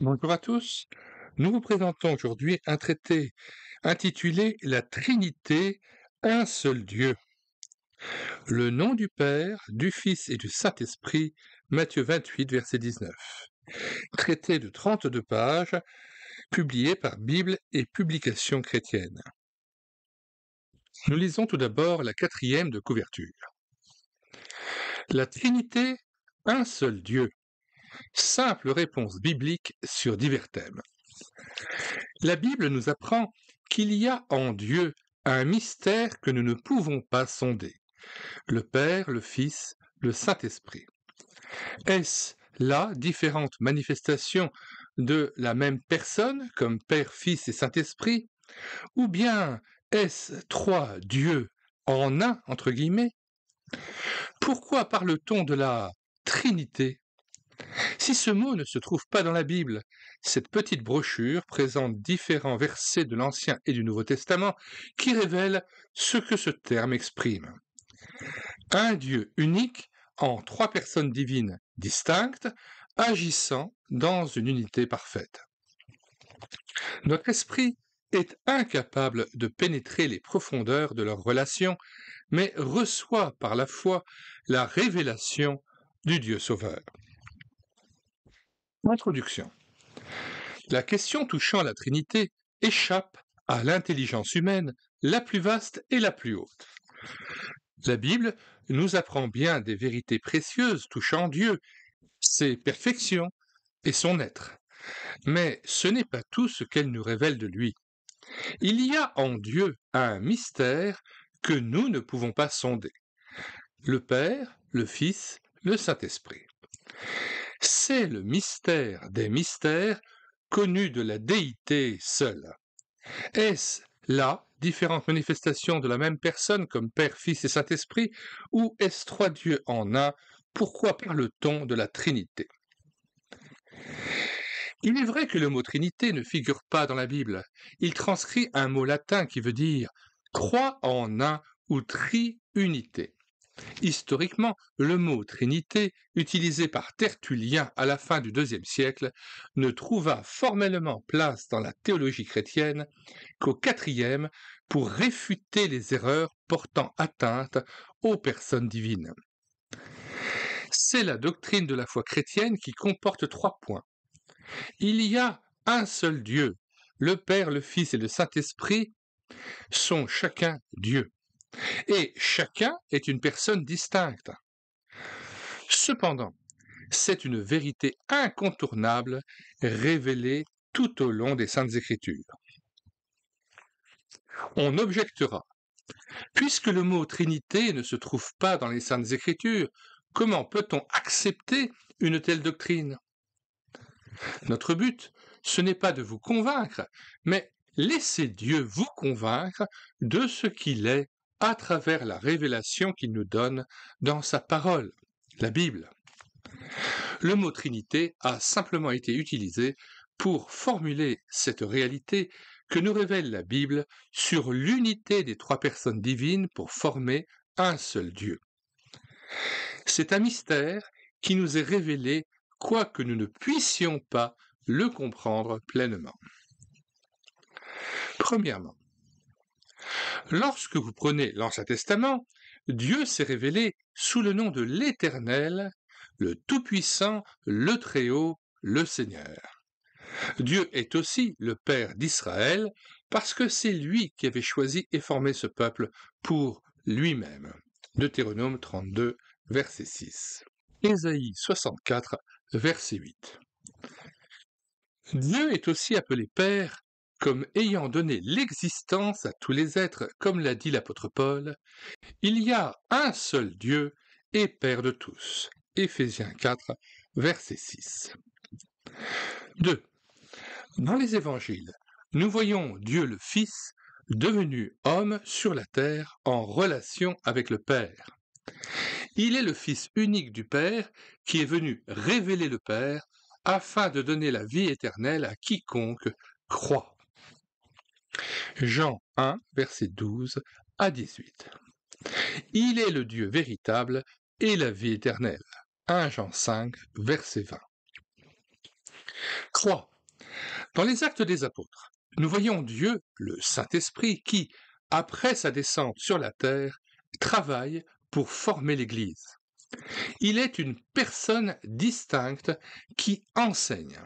Bonjour à tous. Nous vous présentons aujourd'hui un traité intitulé La Trinité, un seul Dieu. Le nom du Père, du Fils et du Saint-Esprit, Matthieu 28, verset 19. Traité de 32 pages, publié par Bible et Publications chrétiennes. Nous lisons tout d'abord la quatrième de couverture. La Trinité, un seul Dieu. Simple réponse biblique sur divers thèmes. La Bible nous apprend qu'il y a en Dieu un mystère que nous ne pouvons pas sonder. Le Père, le Fils, le Saint-Esprit. Est-ce là différentes manifestations de la même personne, comme Père, Fils et Saint-Esprit, ou bien est-ce trois dieux en un, entre guillemets? Pourquoi parle-t-on de la Trinité? Si ce mot ne se trouve pas dans la Bible, cette petite brochure présente différents versets de l'Ancien et du Nouveau Testament qui révèlent ce que ce terme exprime. Un Dieu unique en trois personnes divines distinctes, agissant dans une unité parfaite. Notre esprit est incapable de pénétrer les profondeurs de leur relation, mais reçoit par la foi la révélation du Dieu Sauveur. Introduction. La question touchant la Trinité échappe à l'intelligence humaine la plus vaste et la plus haute. La Bible nous apprend bien des vérités précieuses touchant Dieu, ses perfections et son être. Mais ce n'est pas tout ce qu'elle nous révèle de lui. Il y a en Dieu un mystère que nous ne pouvons pas sonder. Le Père, le Fils, le Saint-Esprit. C'est le mystère des mystères connu de la déité seule. Est-ce là différentes manifestations de la même personne comme Père, Fils et Saint-Esprit, ou est-ce trois dieux en un? Pourquoi parle-t-on de la Trinité? Il est vrai que le mot Trinité ne figure pas dans la Bible. Il transcrit un mot latin qui veut dire trois en un ou triunité. Historiquement, le mot Trinité, utilisé par Tertullien à la fin du IIe siècle, ne trouva formellement place dans la théologie chrétienne qu'au IVe pour réfuter les erreurs portant atteinte aux personnes divines. C'est la doctrine de la foi chrétienne qui comporte trois points. Il y a un seul Dieu, le Père, le Fils et le Saint-Esprit sont chacun Dieu, et chacun est une personne distincte. Cependant, c'est une vérité incontournable révélée tout au long des Saintes Écritures. On objectera, puisque le mot Trinité ne se trouve pas dans les Saintes Écritures, comment peut-on accepter une telle doctrine? Notre but, ce n'est pas de vous convaincre, mais laissez Dieu vous convaincre de ce qu'il est à travers la révélation qu'il nous donne dans sa parole, la Bible. Le mot Trinité a simplement été utilisé pour formuler cette réalité que nous révèle la Bible sur l'unité des trois personnes divines pour former un seul Dieu. C'est un mystère qui nous est révélé quoique nous ne puissions pas le comprendre pleinement. Premièrement, lorsque vous prenez l'Ancien Testament, Dieu s'est révélé sous le nom de l'Éternel, le Tout-Puissant, le Très-Haut, le Seigneur. Dieu est aussi le Père d'Israël parce que c'est lui qui avait choisi et formé ce peuple pour lui-même. Deutéronome 32, verset 6. Ésaïe 64, verset 8. Dieu est aussi appelé Père comme ayant donné l'existence à tous les êtres, comme l'a dit l'apôtre Paul. Il y a un seul Dieu et Père de tous. Éphésiens 4, verset 6. 2. Dans les évangiles, nous voyons Dieu le Fils devenu homme sur la terre en relation avec le Père. Il est le Fils unique du Père qui est venu révéler le Père afin de donner la vie éternelle à quiconque croit. Jean 1, verset 12 à 18. Il est le Dieu véritable et la vie éternelle. 1 Jean 5, verset 20. 3. Dans les Actes des Apôtres, nous voyons Dieu, le Saint-Esprit, qui, après sa descente sur la terre, travaille pour former l'Église. Il est une personne distincte qui enseigne.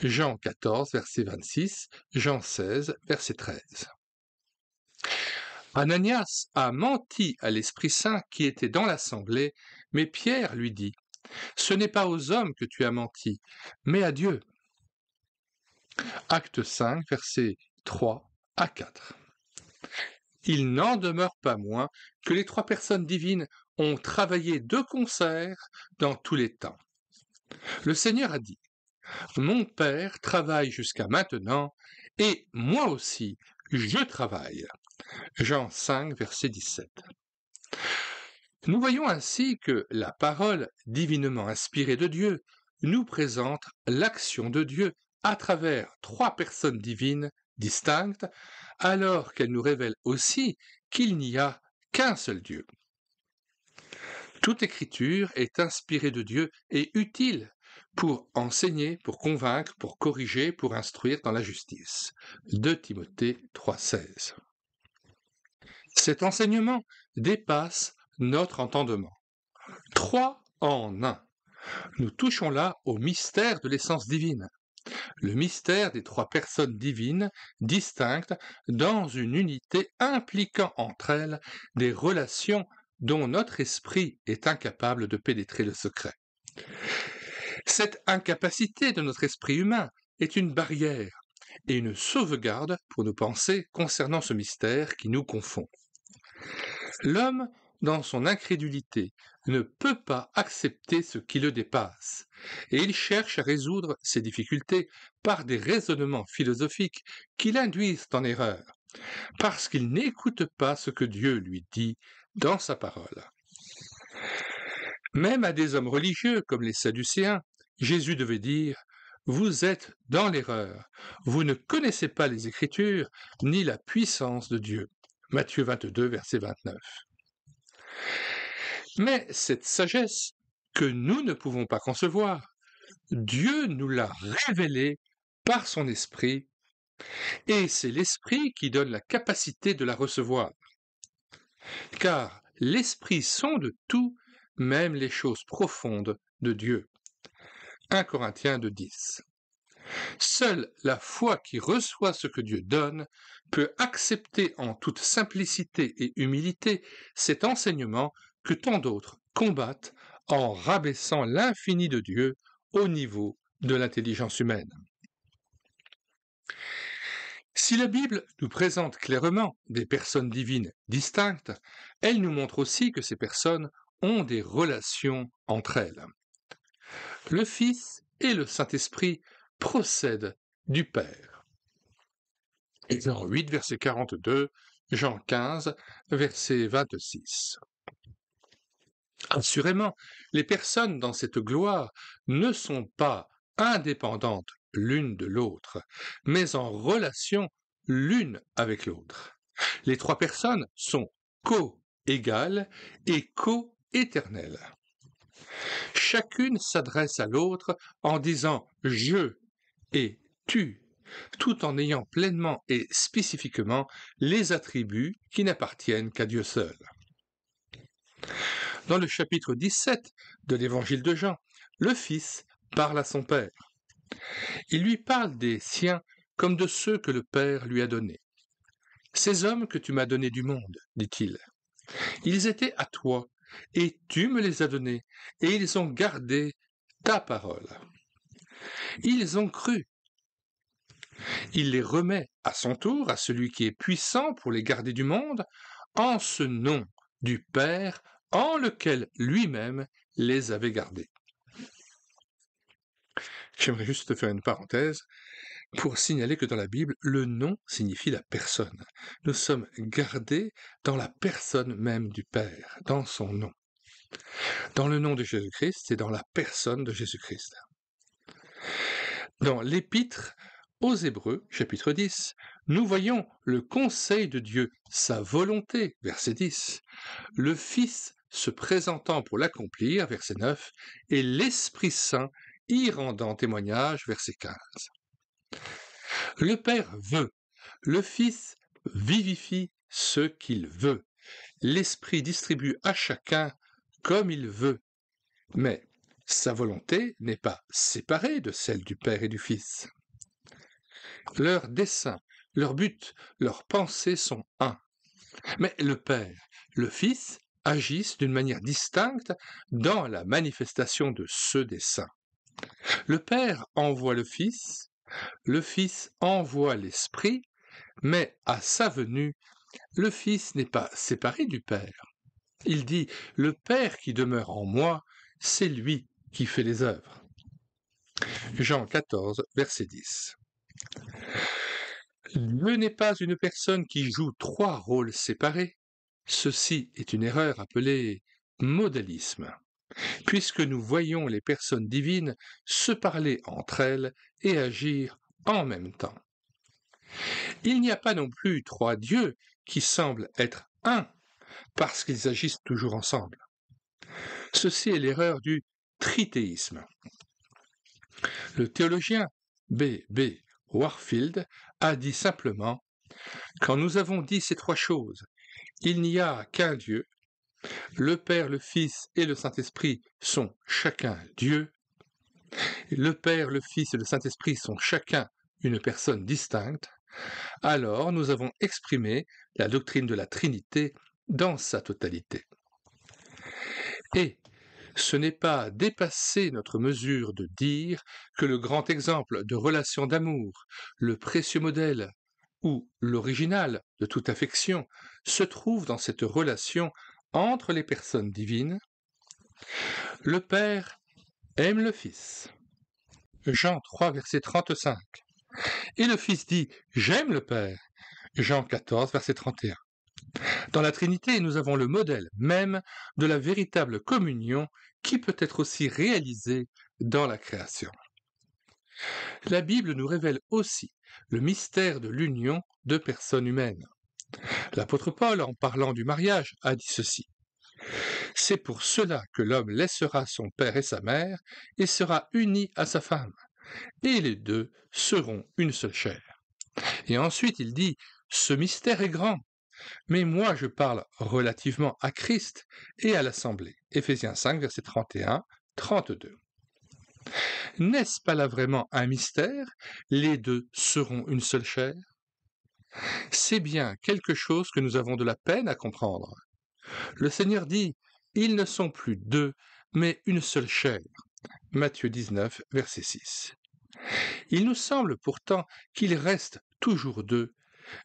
Jean 14, verset 26, Jean 16, verset 13. Ananias a menti à l'Esprit Saint qui était dans l'assemblée, mais Pierre lui dit, « Ce n'est pas aux hommes que tu as menti, mais à Dieu. » Acte 5, versets 3 à 4. Il n'en demeure pas moins que les trois personnes divines ont travaillé de concert dans tous les temps. Le Seigneur a dit, « Mon Père travaille jusqu'à maintenant, et moi aussi, je travaille. » Jean 5, verset 17. Nous voyons ainsi que la parole divinement inspirée de Dieu nous présente l'action de Dieu à travers trois personnes divines distinctes, alors qu'elle nous révèle aussi qu'il n'y a qu'un seul Dieu. Toute écriture est inspirée de Dieu et utile pour enseigner, pour convaincre, pour corriger, pour instruire dans la justice. 2 Timothée 3,16. Cet enseignement dépasse notre entendement. 3 en 1. Nous touchons là au mystère de l'essence divine, le mystère des trois personnes divines distinctes dans une unité impliquant entre elles des relations dont notre esprit est incapable de pénétrer le secret. Cette incapacité de notre esprit humain est une barrière et une sauvegarde pour nos pensées concernant ce mystère qui nous confond. L'homme, dans son incrédulité, ne peut pas accepter ce qui le dépasse, et il cherche à résoudre ses difficultés par des raisonnements philosophiques qui l'induisent en erreur, parce qu'il n'écoute pas ce que Dieu lui dit dans sa parole. Même à des hommes religieux comme les Sadducéens, Jésus devait dire « Vous êtes dans l'erreur, vous ne connaissez pas les Écritures ni la puissance de Dieu. » Matthieu 22, verset 29. Mais cette sagesse que nous ne pouvons pas concevoir, Dieu nous l'a révélée par son esprit, et c'est l'esprit qui donne la capacité de la recevoir. Car l'esprit sonde tout, même les choses profondes de Dieu. 1 Corinthiens 2,10. Seule la foi qui reçoit ce que Dieu donne peut accepter en toute simplicité et humilité cet enseignement que tant d'autres combattent en rabaissant l'infini de Dieu au niveau de l'intelligence humaine. Si la Bible nous présente clairement des personnes divines distinctes, elle nous montre aussi que ces personnes ont des relations entre elles. Le Fils et le Saint-Esprit procèdent du Père. Jean 8, verset 42, Jean 15, verset 26. Assurément, les personnes dans cette gloire ne sont pas indépendantes l'une de l'autre, mais en relation l'une avec l'autre. Les trois personnes sont co-égales et co-éternelles. Chacune s'adresse à l'autre en disant « je » et « tu », tout en ayant pleinement et spécifiquement les attributs qui n'appartiennent qu'à Dieu seul. Dans le chapitre 17 de l'Évangile de Jean, le Fils parle à son Père. Il lui parle des siens comme de ceux que le Père lui a donnés. « Ces hommes que tu m'as donnés du monde, dit-il, ils étaient à toi, et tu me les as donnés, et ils ont gardé ta parole. Ils ont cru. » Il les remet à son tour à celui qui est puissant pour les garder du monde, en ce nom du Père en lequel lui-même les avait gardés. J'aimerais juste te faire une parenthèse pour signaler que dans la Bible, le nom signifie la personne. Nous sommes gardés dans la personne même du Père, dans son nom. Dans le nom de Jésus-Christ et dans la personne de Jésus-Christ. Dans l'Épître aux Hébreux, chapitre 10, nous voyons le conseil de Dieu, sa volonté, verset 10, le Fils se présentant pour l'accomplir, verset 9, et l'Esprit Saint y rendant témoignage, verset 15. Le Père veut, le Fils vivifie ce qu'il veut, l'Esprit distribue à chacun comme il veut, mais sa volonté n'est pas séparée de celle du Père et du Fils. Leurs desseins, leur but, leurs pensées sont un. Mais le Père, le Fils agissent d'une manière distincte dans la manifestation de ce dessein. Le Père envoie le Fils envoie l'Esprit, mais à sa venue, le Fils n'est pas séparé du Père. Il dit « Le Père qui demeure en moi, c'est lui qui fait les œuvres. » Jean 14, verset 10. Dieu n'est pas une personne qui joue trois rôles séparés. Ceci est une erreur appelée modalisme, puisque nous voyons les personnes divines se parler entre elles et agir en même temps. Il n'y a pas non plus trois dieux qui semblent être un, parce qu'ils agissent toujours ensemble. Ceci est l'erreur du trithéisme. Le théologien B. Warfield a dit simplement « Quand nous avons dit ces trois choses, il n'y a qu'un Dieu, le Père, le Fils et le Saint-Esprit sont chacun Dieu, le Père, le Fils et le Saint-Esprit sont chacun une personne distincte, alors nous avons exprimé la doctrine de la Trinité dans sa totalité. » Et ce n'est pas dépasser notre mesure de dire que le grand exemple de relation d'amour, le précieux modèle ou l'original de toute affection se trouve dans cette relation entre les personnes divines. Le Père aime le Fils. Jean 3, verset 35. Et le Fils dit « J'aime le Père ». Jean 14, verset 31. Dans la Trinité, nous avons le modèle même de la véritable communion qui peut être aussi réalisée dans la création. La Bible nous révèle aussi le mystère de l'union de personnes humaines. L'apôtre Paul, en parlant du mariage, a dit ceci. « C'est pour cela que l'homme laissera son père et sa mère et sera uni à sa femme, et les deux seront une seule chair. » Et ensuite il dit « Ce mystère est grand, mais moi je parle relativement à Christ et à l'Assemblée. » Éphésiens 5, verset 31, 32. N'est-ce pas là vraiment un mystère? Les deux seront une seule chair? C'est bien quelque chose que nous avons de la peine à comprendre. Le Seigneur dit « Ils ne sont plus deux, mais une seule chair. » Matthieu 19, verset 6. Il nous semble pourtant qu'ils restent toujours deux,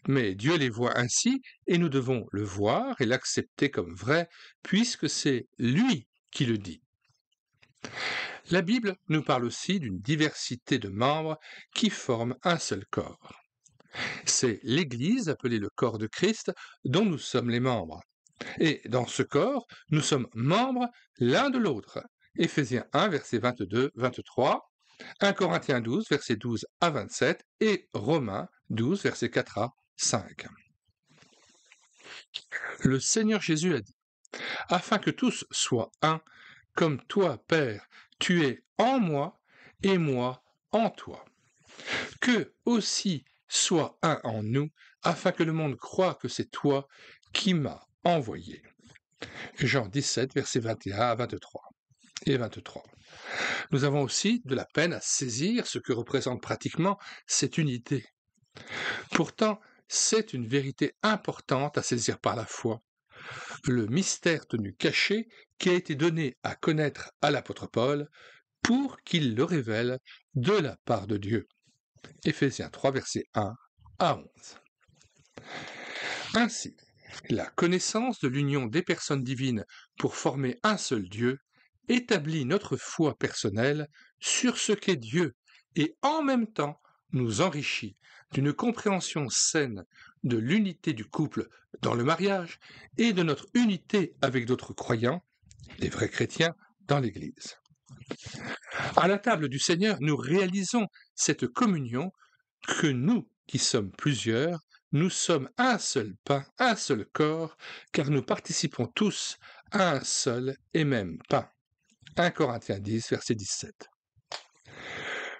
mais Dieu les voit ainsi et nous devons le voir et l'accepter comme vrai, puisque c'est lui qui le dit. La Bible nous parle aussi d'une diversité de membres qui forment un seul corps. C'est l'Église, appelée le corps de Christ, dont nous sommes les membres. Et dans ce corps, nous sommes membres l'un de l'autre. Éphésiens 1, versets 22, 23, 1 Corinthiens 12, versets 12 à 27 et Romains 12, versets 4 à 5. Le Seigneur Jésus a dit « Afin que tous soient un, comme toi, Père, tu es en moi et moi en toi. Que aussi soit un en nous, afin que le monde croie que c'est toi qui m'as envoyé. » Jean 17, versets 21 à 23 et 23. Nous avons aussi de la peine à saisir ce que représente pratiquement cette unité. Pourtant, c'est une vérité importante à saisir par la foi. Le mystère tenu caché qui a été donné à connaître à l'apôtre Paul pour qu'il le révèle de la part de Dieu. Éphésiens 3, versets 1 à 11. Ainsi, la connaissance de l'union des personnes divines pour former un seul Dieu établit notre foi personnelle sur ce qu'est Dieu et en même temps nous enrichit d'une compréhension saine de l'unité du couple dans le mariage et de notre unité avec d'autres croyants, les vrais chrétiens, dans l'Église. À la table du Seigneur, nous réalisons cette communion que nous, qui sommes plusieurs, nous sommes un seul pain, un seul corps, car nous participons tous à un seul et même pain. 1 Corinthiens 10, verset 17.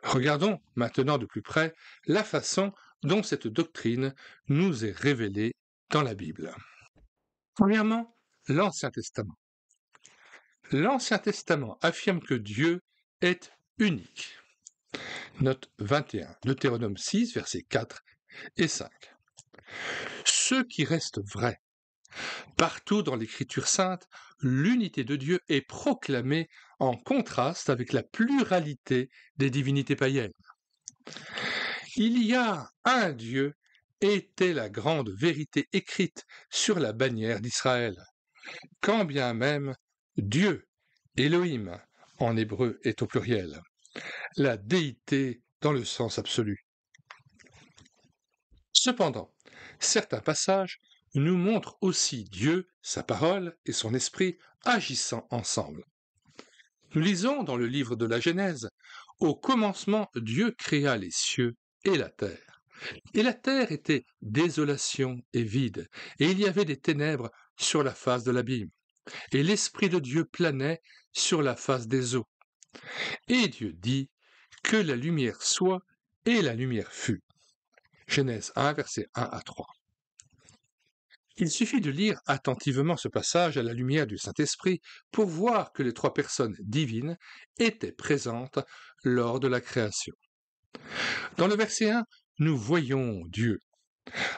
Regardons maintenant de plus près la façon dont cette doctrine nous est révélée dans la Bible. Premièrement, l'Ancien Testament. L'Ancien Testament affirme que Dieu est unique. Note 21, Deutéronome 6, versets 4 et 5. Ce qui reste vrai. Partout dans l'Écriture sainte, l'unité de Dieu est proclamée en contraste avec la pluralité des divinités païennes. Il y a un Dieu était la grande vérité écrite sur la bannière d'Israël, quand bien même Dieu, Elohim, en hébreu est au pluriel, la déité dans le sens absolu. Cependant, certains passages nous montrent aussi Dieu, sa parole et son esprit agissant ensemble. Nous lisons dans le livre de la Genèse, « Au commencement, Dieu créa les cieux et la terre. Et la terre était désolation et vide, et il y avait des ténèbres sur la face de l'abîme. Et l'Esprit de Dieu planait sur la face des eaux. Et Dieu dit, que la lumière soit, et la lumière fut. » Genèse 1, versets 1 à 3. Il suffit de lire attentivement ce passage à la lumière du Saint-Esprit pour voir que les trois personnes divines étaient présentes lors de la création. Dans le verset 1, nous voyons Dieu.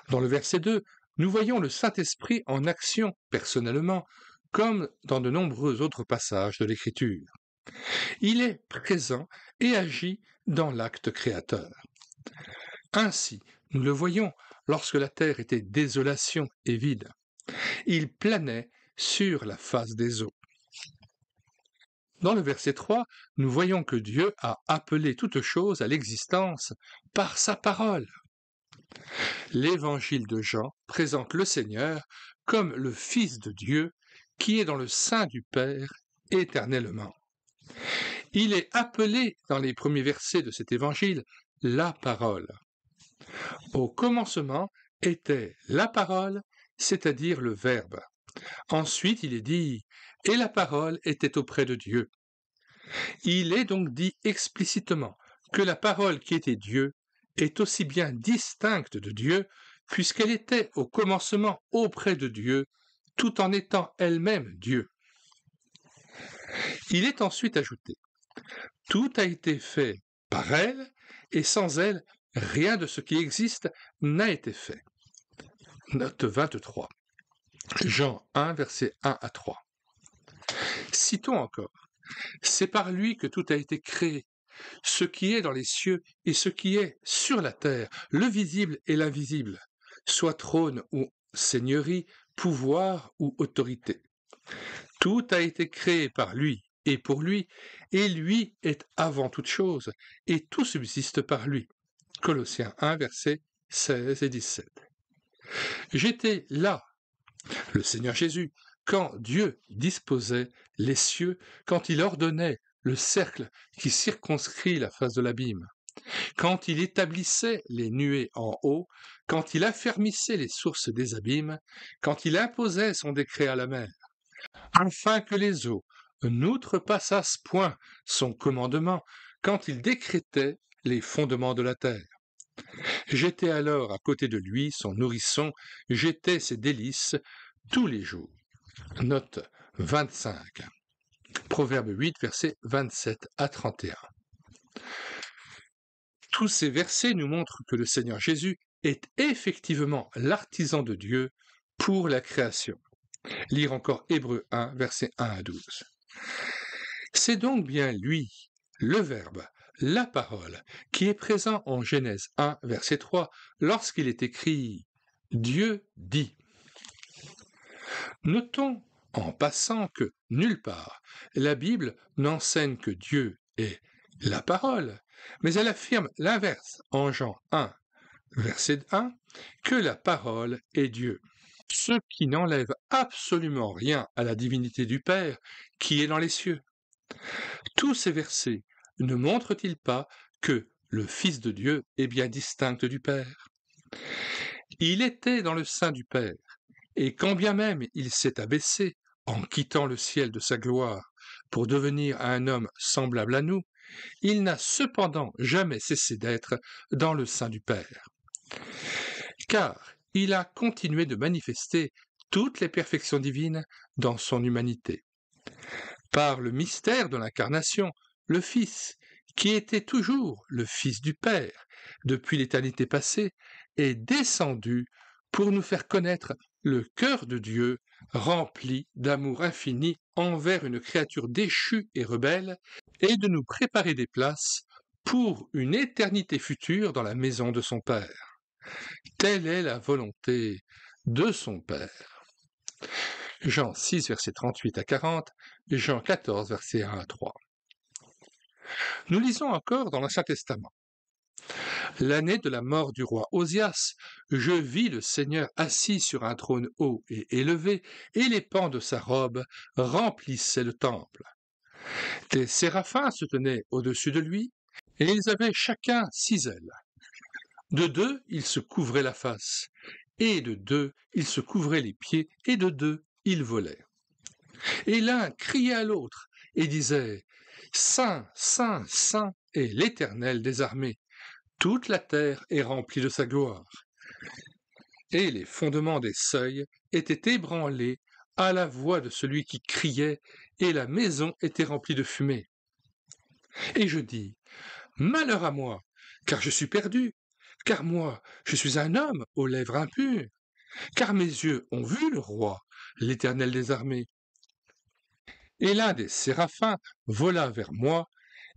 Dans le verset 2, nous voyons le Saint-Esprit en action personnellement, comme dans de nombreux autres passages de l'Écriture. Il est présent et agit dans l'acte créateur. Ainsi, nous le voyons lorsque la terre était désolation et vide. Il planait sur la face des eaux. Dans le verset 3, nous voyons que Dieu a appelé toute chose à l'existence par sa parole. L'évangile de Jean présente le Seigneur comme le Fils de Dieu qui est dans le sein du Père éternellement. Il est appelé dans les premiers versets de cet évangile la parole. Au commencement était la parole, c'est-à-dire le Verbe. Ensuite, il est dit « et la parole était auprès de Dieu ». Il est donc dit explicitement que la parole qui était Dieu est aussi bien distincte de Dieu, puisqu'elle était au commencement auprès de Dieu, tout en étant elle-même Dieu. Il est ensuite ajouté « tout a été fait par elle, et sans elle, rien de ce qui existe n'a été fait ». Note 23. Jean 1, versets 1 à 3. Citons encore. C'est par lui que tout a été créé, ce qui est dans les cieux et ce qui est sur la terre, le visible et l'invisible, soit trône ou seigneurie, pouvoir ou autorité. Tout a été créé par lui et pour lui, et lui est avant toute chose, et tout subsiste par lui. Colossiens 1, versets 16 et 17. J'étais là, le Seigneur Jésus, quand Dieu disposait les cieux, quand il ordonnait le cercle qui circonscrit la face de l'abîme, quand il établissait les nuées en haut, quand il affermissait les sources des abîmes, quand il imposait son décret à la mer, afin que les eaux n'outrepassassent point son commandement, quand il décrétait les fondements de la terre. J'étais alors à côté de lui, son nourrisson, j'étais ses délices tous les jours. Note 25. Proverbe 8, versets 27 à 31. Tous ces versets nous montrent que le Seigneur Jésus est effectivement l'artisan de Dieu pour la création. Lire encore Hébreux 1, versets 1 à 12. C'est donc bien lui, le Verbe, la parole, qui est présent en Genèse 1, verset 3, lorsqu'il est écrit « Dieu dit ». Notons en passant que nulle part la Bible n'enseigne que Dieu est la parole, mais elle affirme l'inverse en Jean 1, verset 1, que la parole est Dieu. Ce qui n'enlève absolument rien à la divinité du Père qui est dans les cieux. Tous ces versets ne montrent-ils pas que le Fils de Dieu est bien distinct du Père? Il était dans le sein du Père, et quand bien même il s'est abaissé, en quittant le ciel de sa gloire, pour devenir un homme semblable à nous, il n'a cependant jamais cessé d'être dans le sein du Père. Car il a continué de manifester toutes les perfections divines dans son humanité. Par le mystère de l'incarnation, le Fils, qui était toujours le Fils du Père depuis l'éternité passée, est descendu pour nous faire connaître le cœur de Dieu rempli d'amour infini envers une créature déchue et rebelle, et de nous préparer des places pour une éternité future dans la maison de son Père. Telle est la volonté de son Père. Jean 6, versets 38 à 40, et Jean 14, versets 1 à 3. Nous lisons encore dans l'Ancien Testament. L'année de la mort du roi Osias, je vis le Seigneur assis sur un trône haut et élevé, et les pans de sa robe remplissaient le temple. Des séraphins se tenaient au-dessus de lui, et ils avaient chacun 6 ailes. De 2, ils se couvraient la face, et de 2, ils se couvraient les pieds, et de 2, ils volaient. Et l'un criait à l'autre, et disait, « Saint, Saint, Saint est l'Éternel des armées, toute la terre est remplie de sa gloire. » Et les fondements des seuils étaient ébranlés à la voix de celui qui criait, et la maison était remplie de fumée. Et je dis, « Malheur à moi, car je suis perdu, car moi, je suis un homme aux lèvres impures, car mes yeux ont vu le roi, l'Éternel des armées. » Et l'un des séraphins vola vers moi,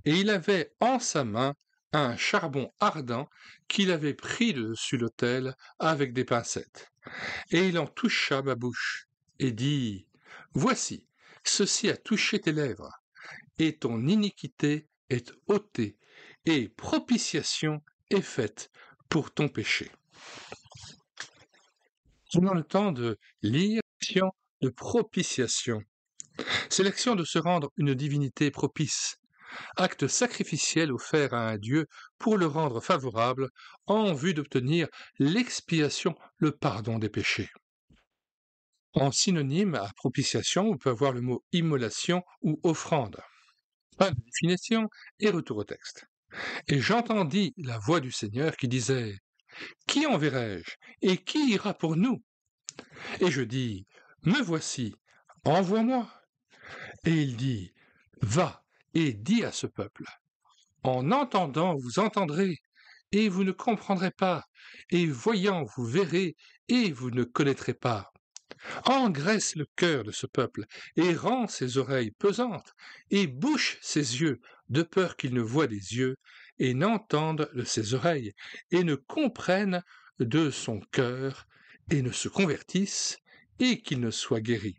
et il avait en sa main un charbon ardent qu'il avait pris de dessus l'autel avec des pincettes. Et il en toucha ma bouche, et dit, « Voici, ceci a touché tes lèvres, et ton iniquité est ôtée, et propitiation est faite pour ton péché. » Prenons le temps de lire l'action de propitiation. C'est l'action de se rendre une divinité propice, acte sacrificiel offert à un Dieu pour le rendre favorable en vue d'obtenir l'expiation, le pardon des péchés. En synonyme à propitiation, on peut avoir le mot immolation ou offrande. Pas de définition et retour au texte. Et j'entendis la voix du Seigneur qui disait, « Qui enverrai-je et qui ira pour nous ?» Et je dis, « Me voici, envoie-moi. » Et il dit, « Va et dis à ce peuple, en entendant vous entendrez, et vous ne comprendrez pas, et voyant vous verrez, et vous ne connaîtrez pas. Engraisse le cœur de ce peuple, et rend ses oreilles pesantes, et bouche ses yeux, de peur qu'ils ne voient des yeux, et n'entendent de ses oreilles, et ne comprennent de son cœur, et ne se convertissent, et qu'ils ne soient guéris. »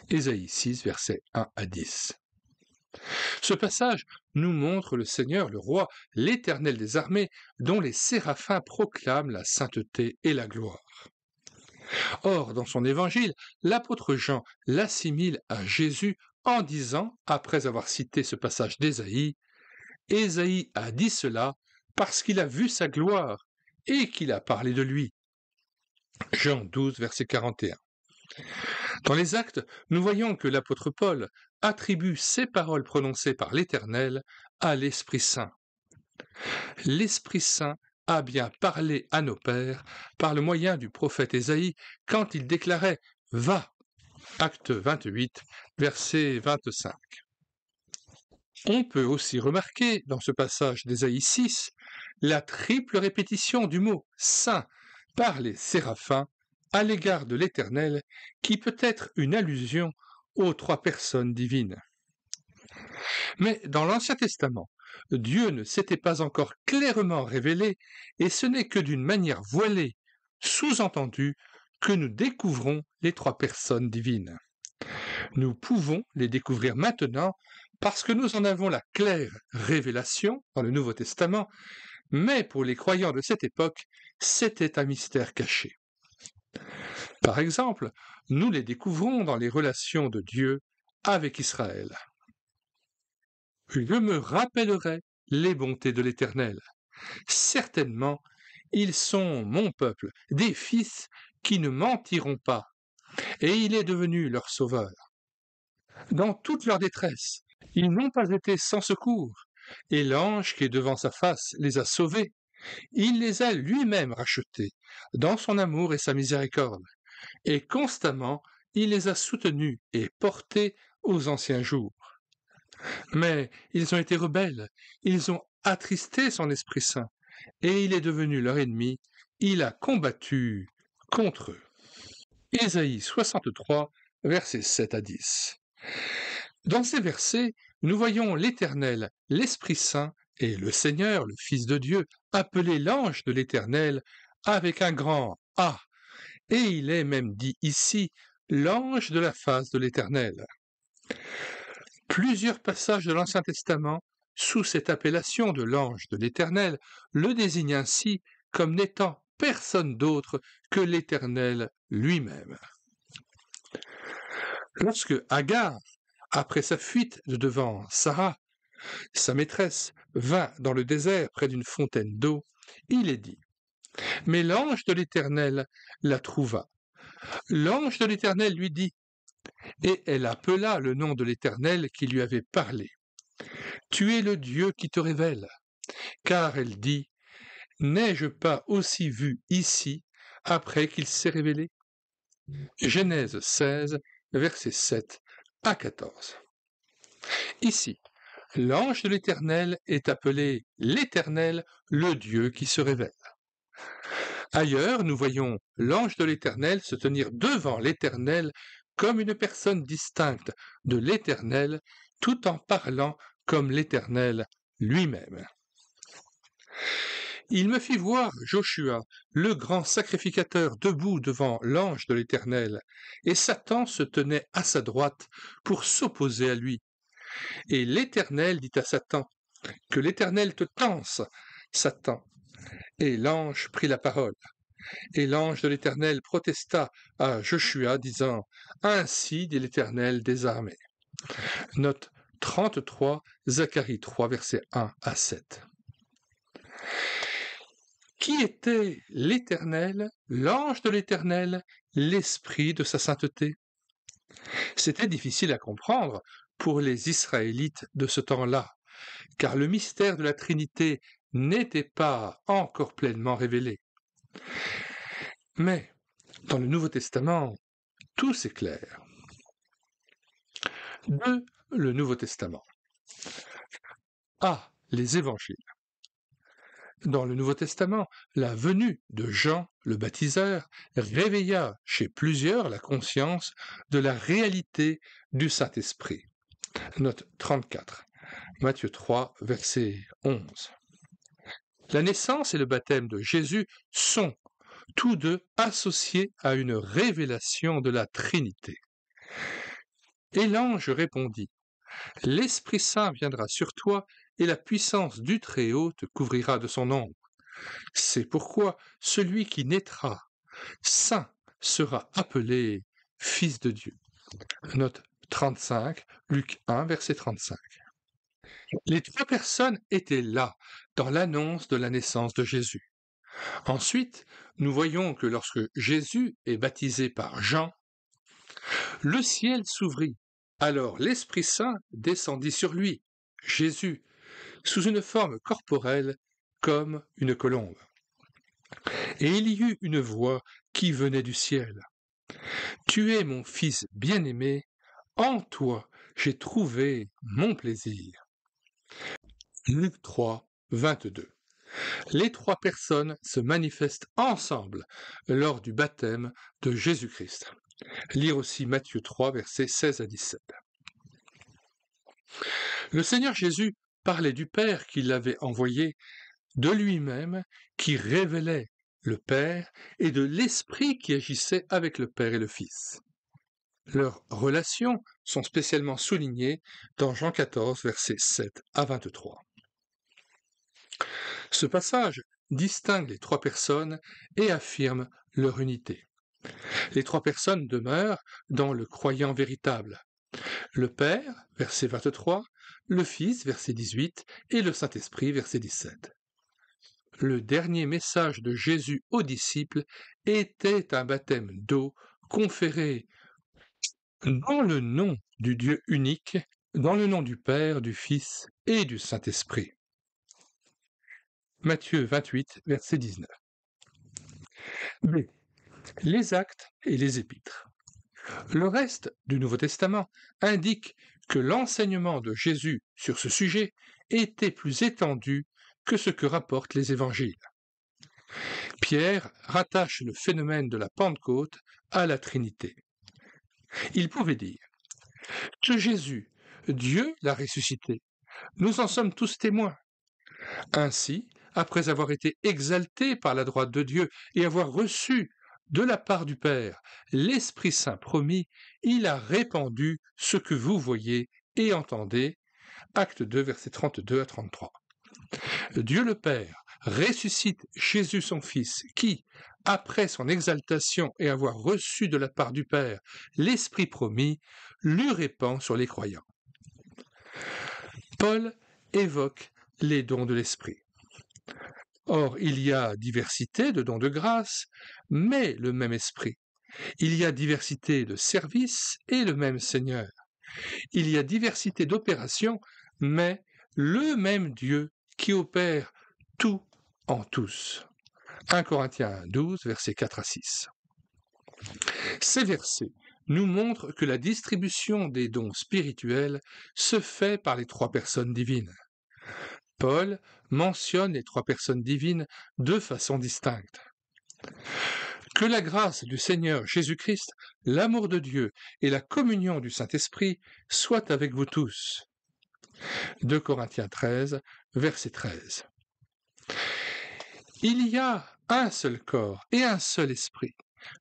Ésaïe 6, versets 1 à 10. Ce passage nous montre le Seigneur, le Roi, l'Éternel des armées, dont les séraphins proclament la sainteté et la gloire. Or, dans son évangile, l'apôtre Jean l'assimile à Jésus en disant, après avoir cité ce passage d'Ésaïe, « Ésaïe a dit cela parce qu'il a vu sa gloire et qu'il a parlé de lui. » Jean 12, verset 41. Dans les Actes, nous voyons que l'apôtre Paul attribue ces paroles prononcées par l'Éternel à l'Esprit Saint. L'Esprit Saint a bien parlé à nos pères par le moyen du prophète Ésaïe quand il déclarait « Va » Acte 28, verset 25. On peut aussi remarquer dans ce passage d'Ésaïe 6 la triple répétition du mot « Saint » par les séraphins à l'égard de l'Éternel, qui peut être une allusion aux 3 personnes divines. Mais dans l'Ancien Testament, Dieu ne s'était pas encore clairement révélé, et ce n'est que d'une manière voilée, sous-entendue, que nous découvrons les 3 personnes divines. Nous pouvons les découvrir maintenant parce que nous en avons la claire révélation dans le Nouveau Testament, mais pour les croyants de cette époque, c'était un mystère caché. Par exemple, nous les découvrons dans les relations de Dieu avec Israël. Je me rappellerai les bontés de l'Éternel. Certainement, ils sont mon peuple, des fils qui ne mentiront pas, et il est devenu leur sauveur. Dans toute leur détresse, ils n'ont pas été sans secours, et l'ange qui est devant sa face les a sauvés. Il les a lui-même rachetés dans son amour et sa miséricorde, et constamment il les a soutenus et portés aux anciens jours. Mais ils ont été rebelles, ils ont attristé son Esprit Saint, et il est devenu leur ennemi, il a combattu contre eux. Ésaïe 63, versets 7 à 10. Dans ces versets, nous voyons l'Éternel, l'Esprit Saint et le Seigneur, le Fils de Dieu, appelé l'ange de l'Éternel avec un grand A. Et il est même dit ici l'ange de la face de l'Éternel. Plusieurs passages de l'Ancien Testament, sous cette appellation de l'ange de l'Éternel, le désignent ainsi comme n'étant personne d'autre que l'Éternel lui-même. Lorsque Agar, après sa fuite de devant Sarah, sa maîtresse, vint dans le désert près d'une fontaine d'eau, il est dit « Mais l'ange de l'Éternel la trouva. L'ange de l'Éternel lui dit, et elle appela le nom de l'Éternel qui lui avait parlé. Tu es le Dieu qui te révèle. Car elle dit, n'ai-je pas aussi vu ici après qu'il s'est révélé ?» Genèse 16, versets 7 à 14. Ici, l'ange de l'Éternel est appelé l'Éternel, le Dieu qui se révèle. Ailleurs, nous voyons l'ange de l'Éternel se tenir devant l'Éternel comme une personne distincte de l'Éternel, tout en parlant comme l'Éternel lui-même. Il me fit voir Joshua, le grand sacrificateur, debout devant l'ange de l'Éternel, et Satan se tenait à sa droite pour s'opposer à lui. Et l'Éternel dit à Satan, « Que l'Éternel te tanse, Satan. » Et l'ange prit la parole. Et l'ange de l'Éternel protesta à Joshua, disant, « Ainsi dit l'Éternel des armées. » Note 33, Zacharie 3, versets 1 à 7. Qui était l'Éternel, l'ange de l'Éternel, l'Esprit de sa sainteté? C'était difficile à comprendre pour les Israélites de ce temps-là, car le mystère de la Trinité n'était pas encore pleinement révélé. Mais dans le Nouveau Testament, tout s'éclaire. De le Nouveau Testament. A. Les Évangiles. Dans le Nouveau Testament, la venue de Jean le baptiseur réveilla chez plusieurs la conscience de la réalité du Saint-Esprit. Note 34, Matthieu 3, verset 11. La naissance et le baptême de Jésus sont tous deux associés à une révélation de la Trinité. Et l'ange répondit, « L'Esprit Saint viendra sur toi, et la puissance du Très-Haut te couvrira de son ombre. C'est pourquoi celui qui naîtra saint sera appelé Fils de Dieu. » Note 35, Luc 1, verset 35. Les trois personnes étaient là, dans l'annonce de la naissance de Jésus. Ensuite, nous voyons que lorsque Jésus est baptisé par Jean, le ciel s'ouvrit. Alors l'Esprit Saint descendit sur lui, Jésus, sous une forme corporelle comme une colombe. Et il y eut une voix qui venait du ciel. « Tu es mon Fils bien-aimé, en toi j'ai trouvé mon plaisir. » Luc 3, 22. Les trois personnes se manifestent ensemble lors du baptême de Jésus-Christ. Lire aussi Matthieu 3, versets 16 à 17. Le Seigneur Jésus parlait du Père qui l'avait envoyé, de lui-même qui révélait le Père et de l'Esprit qui agissait avec le Père et le Fils. Leurs relations sont spécialement soulignées dans Jean 14, versets 7 à 23. Ce passage distingue les trois personnes et affirme leur unité. Les trois personnes demeurent dans le croyant véritable. Le Père, verset 23, le Fils, verset 18, et le Saint-Esprit, verset 17. Le dernier message de Jésus aux disciples était un baptême d'eau conféré dans le nom du Dieu unique, Dans le nom du Père, du Fils et du Saint-Esprit. Matthieu 28, verset 19. B. Les actes et les épîtres. Le reste du Nouveau Testament indique que l'enseignement de Jésus sur ce sujet était plus étendu que ce que rapportent les évangiles. Pierre rattache le phénomène de la Pentecôte à la Trinité. Il pouvait dire que Jésus, Dieu l'a ressuscité. Nous en sommes tous témoins. Ainsi, après avoir été exalté par la droite de Dieu et avoir reçu de la part du Père l'Esprit Saint promis, il a répandu ce que vous voyez et entendez. Acte 2, versets 32 à 33. Dieu le Père ressuscite Jésus son Fils, qui, après son exaltation et avoir reçu de la part du Père l'Esprit promis, lui répand sur les croyants. Paul évoque les dons de l'Esprit. Or, il y a diversité de dons de grâce, mais le même Esprit. Il y a diversité de services et le même Seigneur. Il y a diversité d'opérations, mais le même Dieu qui opère tout en tous. 1 Corinthiens 12, versets 4 à 6. Ces versets nous montrent que la distribution des dons spirituels se fait par les trois personnes divines. Paul mentionne les trois personnes divines de façon distincte. Que la grâce du Seigneur Jésus-Christ, l'amour de Dieu et la communion du Saint-Esprit soient avec vous tous. 2 Corinthiens 13, verset 13. Il y a un seul corps et un seul esprit,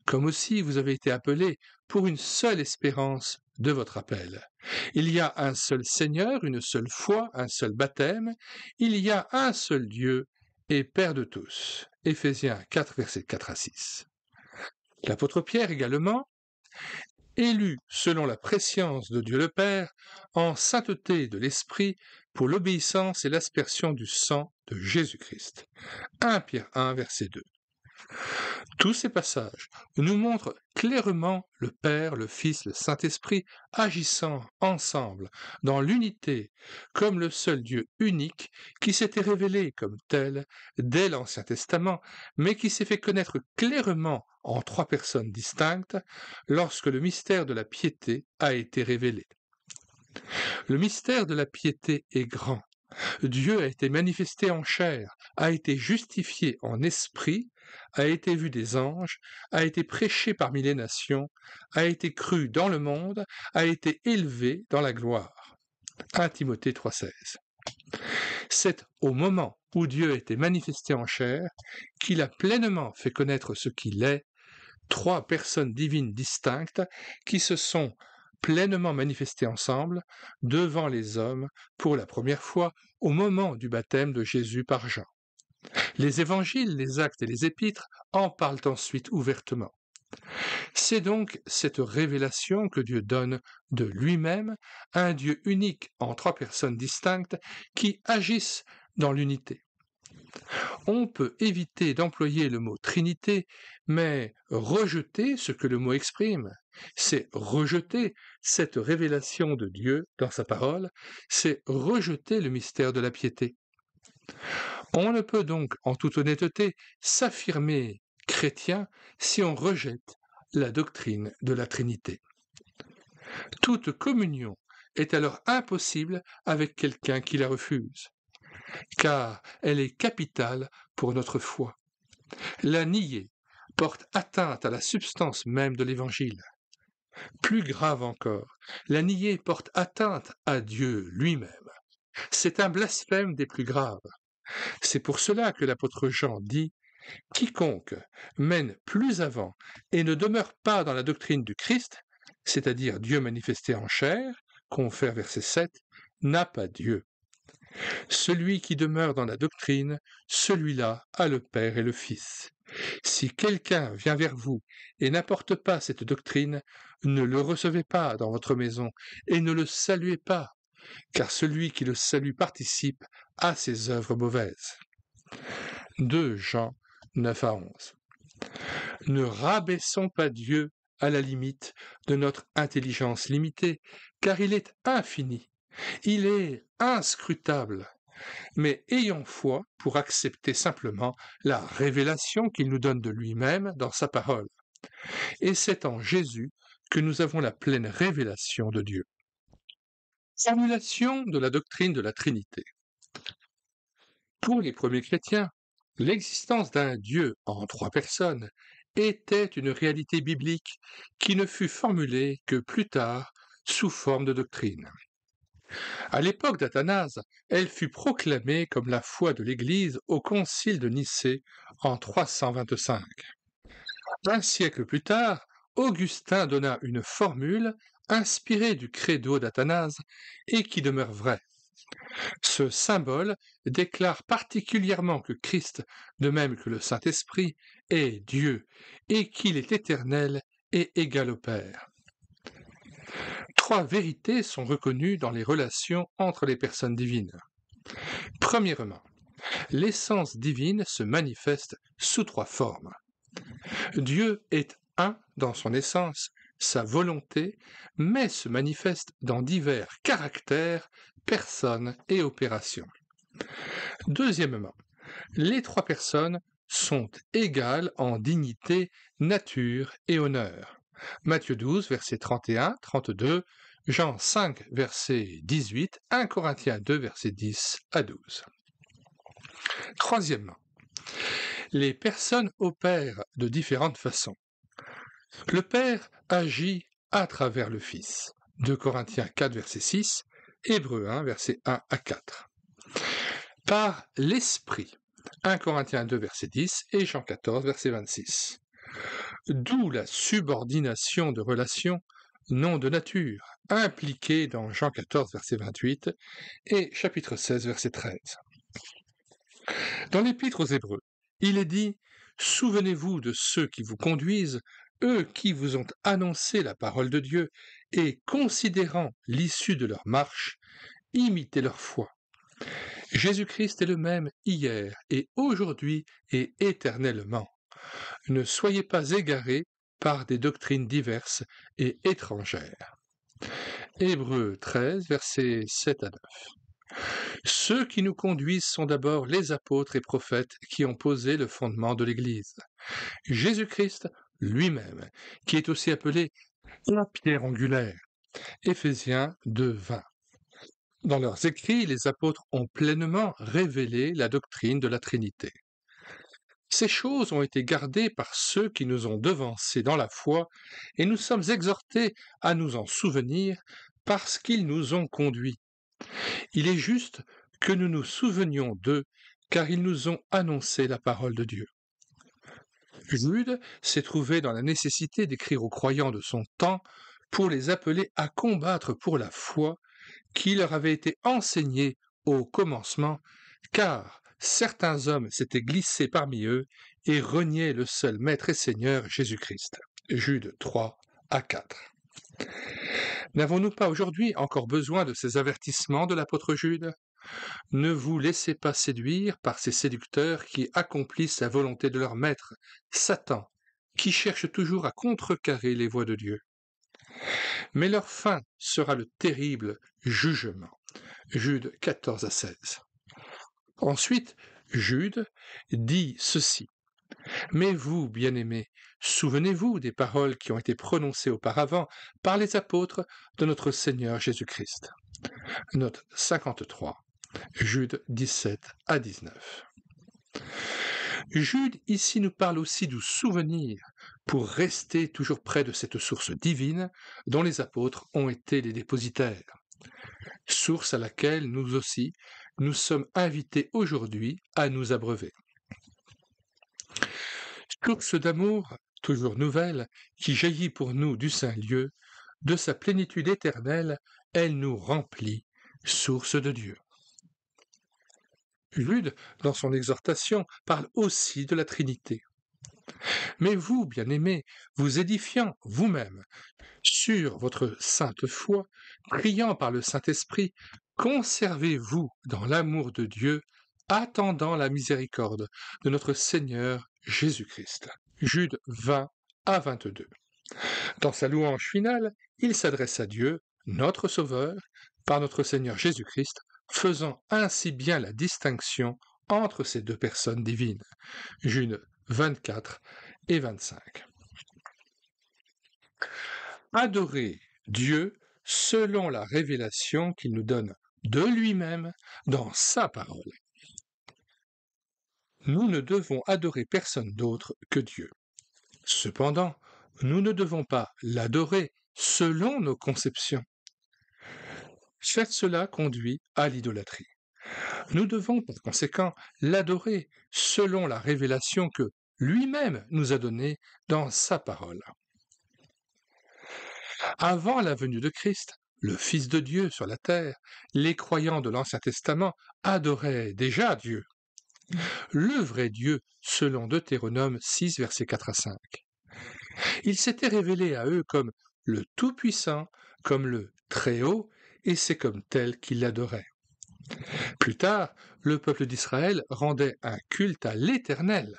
comme aussi vous avez été appelés pour une seule espérance de votre appel. Il y a un seul Seigneur, une seule foi, un seul baptême. Il y a un seul Dieu et Père de tous. Éphésiens 4, versets 4 à 6. L'apôtre Pierre également, élu selon la prescience de Dieu le Père, en sainteté de l'Esprit, pour l'obéissance et l'aspersion du sang de Jésus-Christ. 1 Pierre 1, verset 2. Tous ces passages nous montrent clairement le Père, le Fils, le Saint-Esprit agissant ensemble dans l'unité comme le seul Dieu unique qui s'était révélé comme tel dès l'Ancien Testament, mais qui s'est fait connaître clairement en trois personnes distinctes lorsque le mystère de la piété a été révélé. Le mystère de la piété est grand. Dieu a été manifesté en chair, a été justifié en esprit, a été vu des anges, a été prêché parmi les nations, a été cru dans le monde, a été élevé dans la gloire. 1 Timothée 3,16. C'est au moment où Dieu a été manifesté en chair qu'il a pleinement fait connaître ce qu'il est, trois personnes divines distinctes qui se sont pleinement manifestés ensemble devant les hommes pour la première fois au moment du baptême de Jésus par Jean. Les évangiles, les actes et les épîtres en parlent ensuite ouvertement. C'est donc cette révélation que Dieu donne de lui-même, un Dieu unique en trois personnes distinctes qui agissent dans l'unité. On peut éviter d'employer le mot Trinité, mais rejeter ce que le mot exprime. C'est rejeter cette révélation de Dieu dans sa parole, c'est rejeter le mystère de la piété. On ne peut donc, en toute honnêteté, s'affirmer chrétien si on rejette la doctrine de la Trinité. Toute communion est alors impossible avec quelqu'un qui la refuse, car elle est capitale pour notre foi. La nier porte atteinte à la substance même de l'Évangile. Plus grave encore, la nier porte atteinte à Dieu lui-même. C'est un blasphème des plus graves. C'est pour cela que l'apôtre Jean dit « Quiconque mène plus avant et ne demeure pas dans la doctrine du Christ, c'est-à-dire Dieu manifesté en chair, Confère verset 7, n'a pas Dieu. Celui qui demeure dans la doctrine, celui-là a le Père et le Fils. Si quelqu'un vient vers vous et n'apporte pas cette doctrine, ne le recevez pas dans votre maison et ne le saluez pas, car celui qui le salue participe à ses œuvres mauvaises. 2 Jean 9 à 11. Ne rabaissons pas Dieu à la limite de notre intelligence limitée, car il est infini Il est inscrutable, mais ayons foi pour accepter simplement la révélation qu'il nous donne de lui-même dans sa parole. Et c'est en Jésus que nous avons la pleine révélation de Dieu. Formulation de la doctrine de la Trinité. Pour les premiers chrétiens, l'existence d'un Dieu en trois personnes était une réalité biblique qui ne fut formulée que plus tard sous forme de doctrine. À l'époque d'Athanase, elle fut proclamée comme la foi de l'Église au Concile de Nicée en 325. Un siècle plus tard, Augustin donna une formule inspirée du credo d'Athanase et qui demeure vraie. Ce symbole déclare particulièrement que Christ, de même que le Saint-Esprit, est Dieu et qu'il est éternel et égal au Père. Trois vérités sont reconnues dans les relations entre les personnes divines. Premièrement, l'essence divine se manifeste sous trois formes. Dieu est un dans son essence, sa volonté, mais se manifeste dans divers caractères, personnes et opérations. Deuxièmement, les trois personnes sont égales en dignité, nature et honneur. Matthieu 12, versets 31, 32, Jean 5, verset 18, 1 Corinthiens 2, versets 10 à 12. Troisièmement, les personnes opèrent de différentes façons. Le Père agit à travers le Fils. 2 Corinthiens 4, verset 6, Hébreux 1, verset 1 à 4. Par l'Esprit. 1 Corinthiens 2, verset 10 et Jean 14, verset 26. D'où la subordination de relations, non de nature, impliquée dans Jean 14, verset 28 et chapitre 16, verset 13. Dans l'Épître aux Hébreux, il est dit « Souvenez-vous de ceux qui vous conduisent, eux qui vous ont annoncé la parole de Dieu, et considérant l'issue de leur marche, imitez leur foi. Jésus-Christ est le même hier et aujourd'hui et éternellement. Ne soyez pas égarés par des doctrines diverses et étrangères. » Hébreux 13, versets 7 à 9. Ceux qui nous conduisent sont d'abord les apôtres et prophètes qui ont posé le fondement de l'Église. Jésus-Christ lui-même, qui est aussi appelé la pierre angulaire. Éphésiens 2, 20. Dans leurs écrits, les apôtres ont pleinement révélé la doctrine de la Trinité. Ces choses ont été gardées par ceux qui nous ont devancés dans la foi, et nous sommes exhortés à nous en souvenir parce qu'ils nous ont conduits. Il est juste que nous nous souvenions d'eux, car ils nous ont annoncé la parole de Dieu. Jude s'est trouvé dans la nécessité d'écrire aux croyants de son temps pour les appeler à combattre pour la foi qui leur avait été enseignée au commencement, car certains hommes s'étaient glissés parmi eux et reniaient le seul Maître et Seigneur Jésus-Christ. Jude 3 à 4. N'avons-nous pas aujourd'hui encore besoin de ces avertissements de l'apôtre Jude ? Ne vous laissez pas séduire par ces séducteurs qui accomplissent la volonté de leur maître, Satan, qui cherche toujours à contrecarrer les voies de Dieu. Mais leur fin sera le terrible jugement. Jude 14 à 16. Ensuite, Jude dit ceci. Mais vous, bien-aimés, souvenez-vous des paroles qui ont été prononcées auparavant par les apôtres de notre Seigneur Jésus-Christ. Note 53. Jude 17 à 19. Jude ici nous parle aussi du souvenir pour rester toujours près de cette source divine dont les apôtres ont été les dépositaires, source à laquelle nous aussi nous sommes invités aujourd'hui à nous abreuver. Source d'amour toujours nouvelle qui jaillit pour nous du saint lieu, de sa plénitude éternelle, elle nous remplit, source de Dieu. Jude, dans son exhortation, parle aussi de la Trinité. Mais vous, bien-aimés, vous édifiant vous-même sur votre sainte foi, priant par le Saint-Esprit, conservez-vous dans l'amour de Dieu, attendant la miséricorde de notre Seigneur Jésus-Christ. Jude 20 à 22. Dans sa louange finale, il s'adresse à Dieu, notre Sauveur, par notre Seigneur Jésus-Christ, faisant ainsi bien la distinction entre ces deux personnes divines. Jude 24 et 25. Adorer Dieu selon la révélation qu'il nous donne de lui-même dans sa parole. Nous ne devons adorer personne d'autre que Dieu. Cependant, nous ne devons pas l'adorer selon nos conceptions. Faire cela conduit à l'idolâtrie. Nous devons par conséquent l'adorer selon la révélation que lui-même nous a donnée dans sa parole. Avant la venue de Christ, le Fils de Dieu sur la terre, les croyants de l'Ancien Testament adoraient déjà Dieu, le vrai Dieu, selon Deutéronome 6, versets 4 à 5. Il s'était révélé à eux comme le Tout-Puissant, comme le Très-Haut, et c'est comme tel qu'ils l'adoraient. Plus tard, le peuple d'Israël rendait un culte à l'Éternel.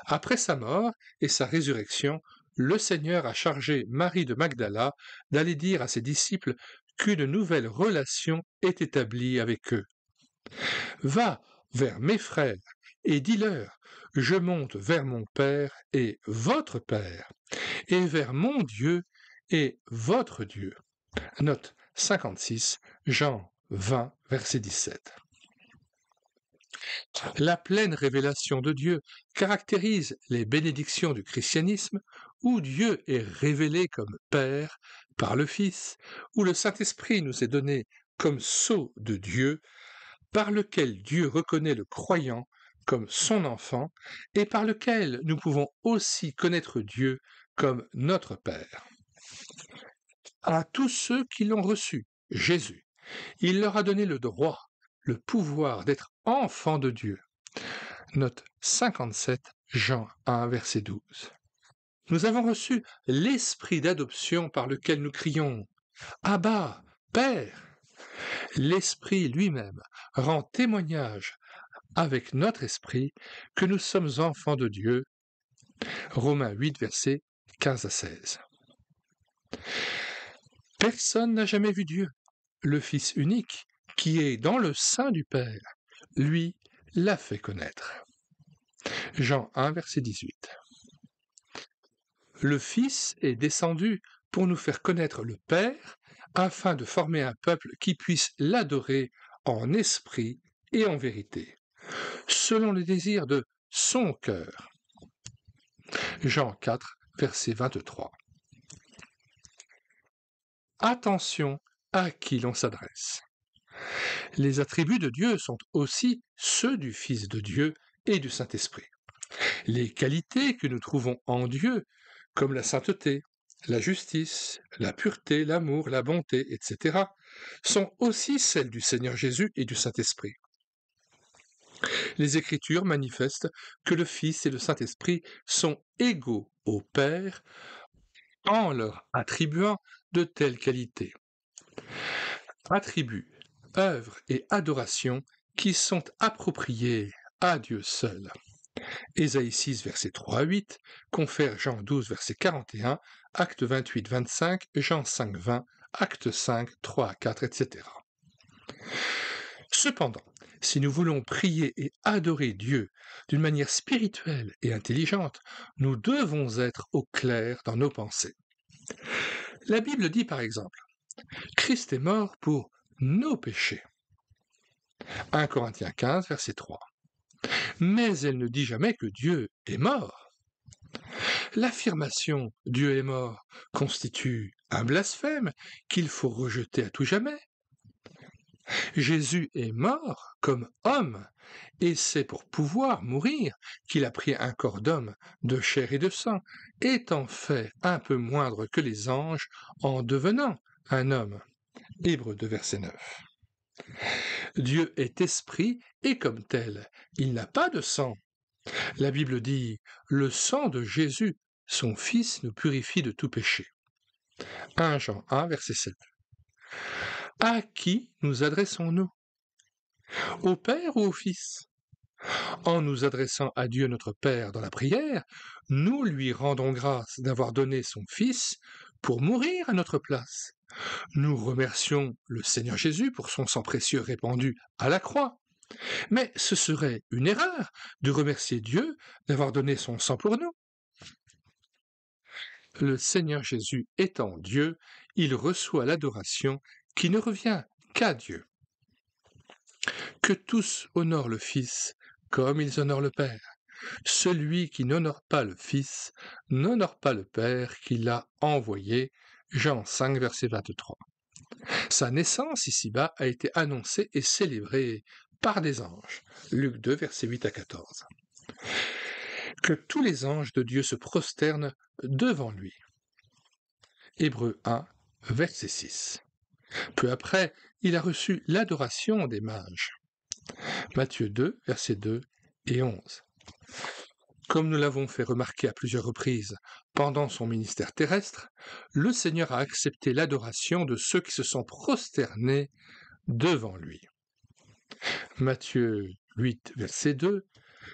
Après sa mort et sa résurrection, le Seigneur a chargé Marie de Magdala d'aller dire à ses disciples qu'une nouvelle relation est établie avec eux. « Va vers mes frères et dis-leur, je monte vers mon Père et votre Père, et vers mon Dieu et votre Dieu. » Note 56, Jean 20, verset 17. La pleine révélation de Dieu caractérise les bénédictions du christianisme, où Dieu est révélé comme Père par le Fils, où le Saint-Esprit nous est donné comme sceau de Dieu, par lequel Dieu reconnaît le croyant comme son enfant, et par lequel nous pouvons aussi connaître Dieu comme notre Père. À tous ceux qui l'ont reçu, Jésus, il leur a donné le droit, le pouvoir d'être enfants de Dieu. Note 57, Jean 1, verset 12. Nous avons reçu l'esprit d'adoption par lequel nous crions « Abba, Père !» L'Esprit lui-même rend témoignage avec notre esprit que nous sommes enfants de Dieu. Romains 8, versets 15 à 16. Personne n'a jamais vu Dieu. Le Fils unique, qui est dans le sein du Père, lui l'a fait connaître. Jean 1, verset 18. Le Fils est descendu pour nous faire connaître le Père, afin de former un peuple qui puisse l'adorer en esprit et en vérité, selon les désirs de son cœur. Jean 4, verset 23. Attention à qui l'on s'adresse. Les attributs de Dieu sont aussi ceux du Fils de Dieu et du Saint-Esprit. Les qualités que nous trouvons en Dieu, comme la sainteté, la justice, la pureté, l'amour, la bonté, etc., sont aussi celles du Seigneur Jésus et du Saint-Esprit. Les Écritures manifestent que le Fils et le Saint-Esprit sont égaux au Père en leur attribuant de telles qualités. Attributs, œuvres et adorations qui sont appropriés à Dieu seul. Ésaïe 6, versets 3 à 8, confère Jean 12, verset 41, Acte 28, 25, Jean 5, 20, Acte 5, 3 à 4, etc. Cependant, si nous voulons prier et adorer Dieu d'une manière spirituelle et intelligente, nous devons être au clair dans nos pensées. La Bible dit par exemple, Christ est mort pour nos péchés. 1 Corinthiens 15, verset 3. Mais elle ne dit jamais que Dieu est mort. L'affirmation « Dieu est mort » constitue un blasphème qu'il faut rejeter à tout jamais. Jésus est mort comme homme, et c'est pour pouvoir mourir qu'il a pris un corps d'homme, de chair et de sang, étant fait un peu moindre que les anges en devenant un homme. Hébreux 2, verset 9. Dieu est esprit et comme tel, il n'a pas de sang. La Bible dit « Le sang de Jésus, son Fils, nous purifie de tout péché ». 1 Jean 1, verset 7. À qui nous adressons-nous? Au Père ou au Fils? En nous adressant à Dieu notre Père dans la prière, nous lui rendons grâce d'avoir donné son Fils pour mourir à notre place. Nous remercions le Seigneur Jésus pour son sang précieux répandu à la croix. Mais ce serait une erreur de remercier Dieu d'avoir donné son sang pour nous. Le Seigneur Jésus étant Dieu, il reçoit l'adoration qui ne revient qu'à Dieu. Que tous honorent le Fils comme ils honorent le Père. Celui qui n'honore pas le Fils n'honore pas le Père qui l'a envoyé. Jean 5, verset 23. Sa naissance ici-bas a été annoncée et célébrée par des anges. Luc 2, versets 8 à 14. Que tous les anges de Dieu se prosternent devant lui. Hébreux 1, verset 6. Peu après, il a reçu l'adoration des mages. Matthieu 2, versets 2 et 11. Comme nous l'avons fait remarquer à plusieurs reprises pendant son ministère terrestre, le Seigneur a accepté l'adoration de ceux qui se sont prosternés devant lui. Matthieu 8, verset 2,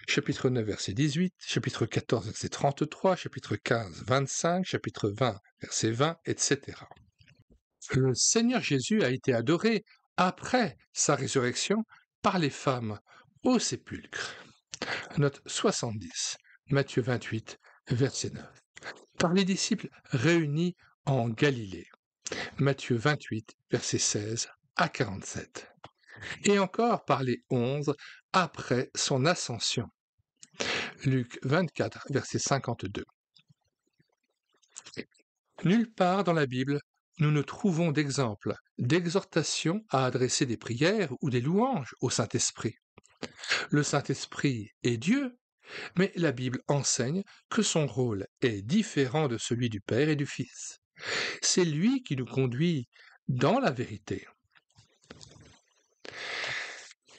chapitre 9, verset 18, chapitre 14, verset 33, chapitre 15, 25, chapitre 20, verset 20, etc. Le Seigneur Jésus a été adoré après sa résurrection par les femmes au sépulcre. Note 70, Matthieu 28, verset 9. Par les disciples réunis en Galilée. Matthieu 28, verset 16 à 47. Et encore par les 11 après son ascension. Luc 24, verset 52. Nulle part dans la Bible, nous ne trouvons d'exemple d'exhortation à adresser des prières ou des louanges au Saint-Esprit. Le Saint-Esprit est Dieu, mais la Bible enseigne que son rôle est différent de celui du Père et du Fils. C'est lui qui nous conduit dans la vérité.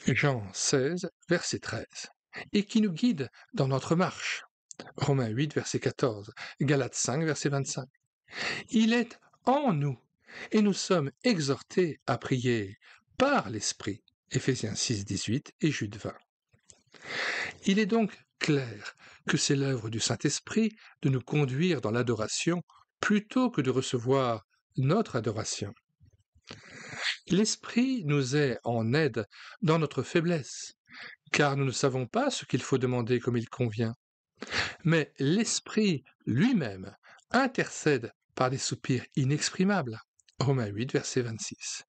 Jean 16, verset 13, et qui nous guide dans notre marche. Romains 8, verset 14, Galates 5, verset 25. Il est en nous, et nous sommes exhortés à prier par l'Esprit. Éphésiens 6, 18 et Jude 20. Il est donc clair que c'est l'œuvre du Saint-Esprit de nous conduire dans l'adoration plutôt que de recevoir notre adoration. L'Esprit nous est en aide dans notre faiblesse, car nous ne savons pas ce qu'il faut demander comme il convient. Mais l'Esprit lui-même intercède par des soupirs inexprimables. Romains 8, verset 26.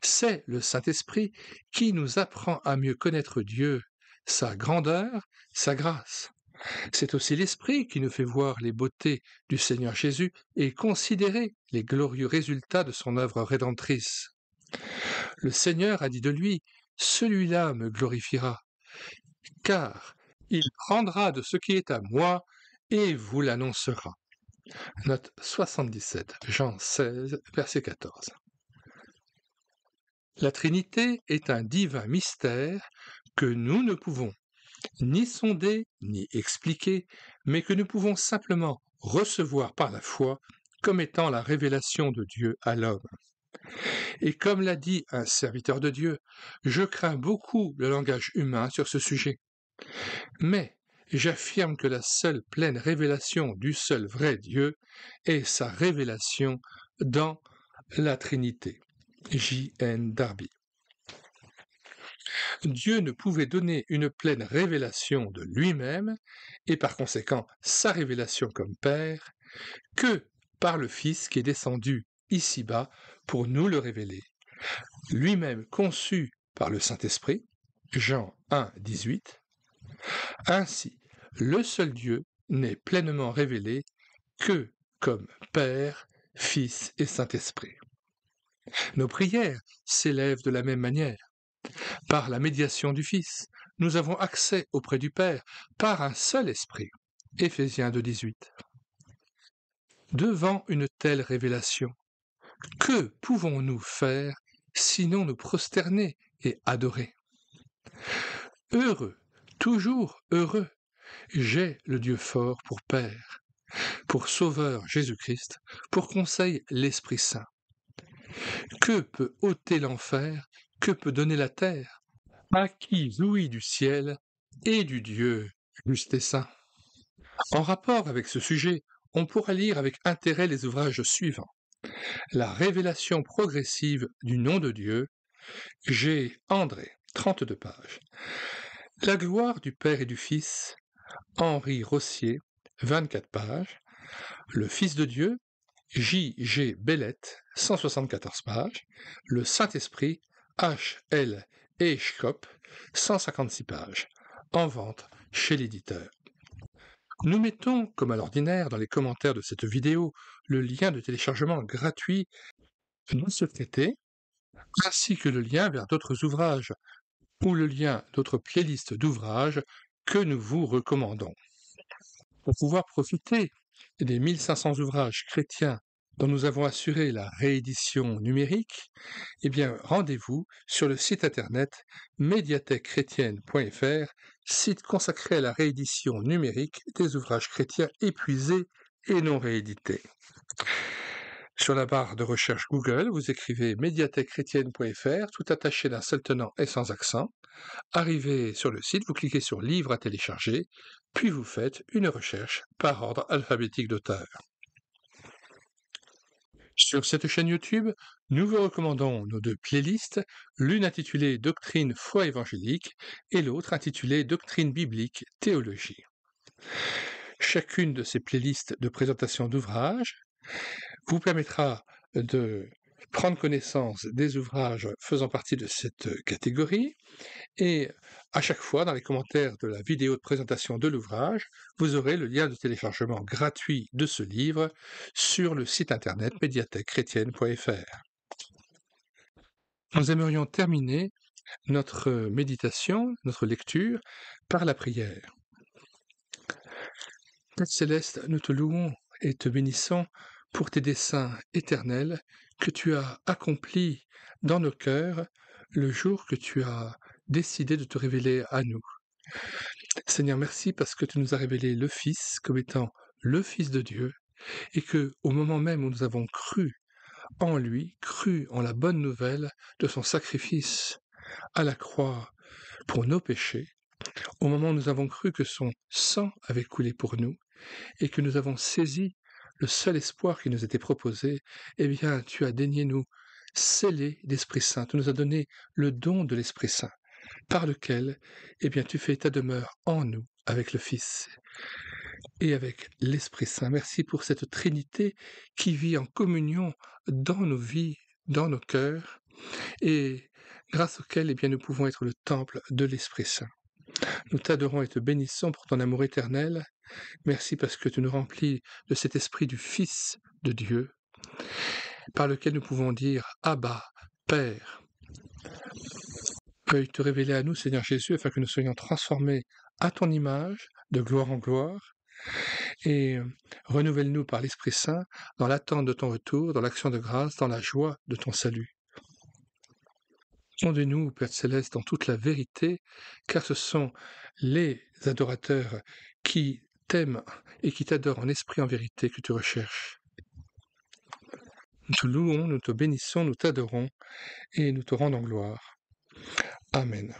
C'est le Saint-Esprit qui nous apprend à mieux connaître Dieu, sa grandeur, sa grâce. C'est aussi l'Esprit qui nous fait voir les beautés du Seigneur Jésus et considérer les glorieux résultats de son œuvre rédemptrice. Le Seigneur a dit de lui, « Celui-là me glorifiera, car il prendra de ce qui est à moi et vous l'annoncera. » Note 77, Jean 16, verset 14. La Trinité est un divin mystère que nous ne pouvons ni sonder, ni expliquer, mais que nous pouvons simplement recevoir par la foi comme étant la révélation de Dieu à l'homme. Et comme l'a dit un serviteur de Dieu, je crains beaucoup le langage humain sur ce sujet. Mais j'affirme que la seule pleine révélation du seul vrai Dieu est sa révélation dans la Trinité. J.N. Darby. Dieu ne pouvait donner une pleine révélation de lui-même, et par conséquent sa révélation comme Père, que par le Fils qui est descendu ici-bas pour nous le révéler. Lui-même conçu par le Saint-Esprit, Jean 1, 18. Ainsi, le seul Dieu n'est pleinement révélé que comme Père, Fils et Saint-Esprit. Nos prières s'élèvent de la même manière. Par la médiation du Fils, nous avons accès auprès du Père par un seul Esprit. Éphésiens 2, 18. Devant une telle révélation, que pouvons-nous faire sinon nous prosterner et adorer? Heureux, toujours heureux, j'ai le Dieu fort pour Père, pour Sauveur Jésus-Christ, pour conseil l'Esprit Saint. Que peut ôter l'enfer, que peut donner la terre, à qui jouit du ciel et du Dieu juste et saint? En rapport avec ce sujet, on pourra lire avec intérêt les ouvrages suivants. La révélation progressive du nom de Dieu, G. André, 32 pages. La gloire du Père et du Fils, Henri Rossier, 24 pages. Le Fils de Dieu, J. G. Bellette, 174 pages. Le Saint-Esprit, H. L. Eichkop, 156 pages. En vente chez l'éditeur. Nous mettons, comme à l'ordinaire, dans les commentaires de cette vidéo, le lien de téléchargement gratuit de ce traité, ainsi que le lien vers d'autres ouvrages ou le lien d'autres playlists d'ouvrages que nous vous recommandons. Pour pouvoir profiter des 1500 ouvrages chrétiens dont nous avons assuré la réédition numérique, eh bien, rendez-vous sur le site internet médiathèquechrétienne.fr, site consacré à la réédition numérique des ouvrages chrétiens épuisés et non réédités. Sur la barre de recherche Google, vous écrivez médiathèquechrétienne.fr, tout attaché d'un seul tenant et sans accent. Arrivé sur le site, vous cliquez sur Livres à télécharger, puis vous faites une recherche par ordre alphabétique d'auteur. Sur cette chaîne YouTube, nous vous recommandons nos deux playlists, l'une intitulée Doctrine foi évangélique et l'autre intitulée Doctrine biblique théologie. Chacune de ces playlists de présentation d'ouvrages vous permettra de prendre connaissance des ouvrages faisant partie de cette catégorie et à chaque fois, dans les commentaires de la vidéo de présentation de l'ouvrage, vous aurez le lien de téléchargement gratuit de ce livre sur le site internet médiathèquechrétienne.fr. Nous aimerions terminer notre méditation, notre lecture, par la prière. Père Céleste, nous te louons et te bénissons pour tes desseins éternels que tu as accomplis dans nos cœurs le jour que tu as décidé de te révéler à nous. Seigneur, merci parce que tu nous as révélé le Fils comme étant le Fils de Dieu et que, au moment même où nous avons cru en lui, cru en la bonne nouvelle de son sacrifice à la croix pour nos péchés, au moment où nous avons cru que son sang avait coulé pour nous et que nous avons saisi le seul espoir qui nous était proposé, eh bien, tu as daigné nous sceller d'Esprit Saint, tu nous as donné le don de l'Esprit Saint, par lequel, eh bien, tu fais ta demeure en nous, avec le Fils et avec l'Esprit Saint. Merci pour cette Trinité qui vit en communion dans nos vies, dans nos cœurs, et grâce auquel, eh bien, nous pouvons être le temple de l'Esprit Saint. Nous t'adorons et te bénissons pour ton amour éternel. Merci parce que tu nous remplis de cet esprit du Fils de Dieu, par lequel nous pouvons dire « Abba, Père ». Veuille te révéler à nous, Seigneur Jésus, afin que nous soyons transformés à ton image, de gloire en gloire, et renouvelle-nous par l'Esprit Saint dans l'attente de ton retour, dans l'action de grâce, dans la joie de ton salut. Conduis-nous, Père Céleste, dans toute la vérité, car ce sont les adorateurs qui t'aiment et qui t'adorent en esprit en vérité que tu recherches. Nous te louons, nous te bénissons, nous t'adorons et nous te rendons gloire. Amen.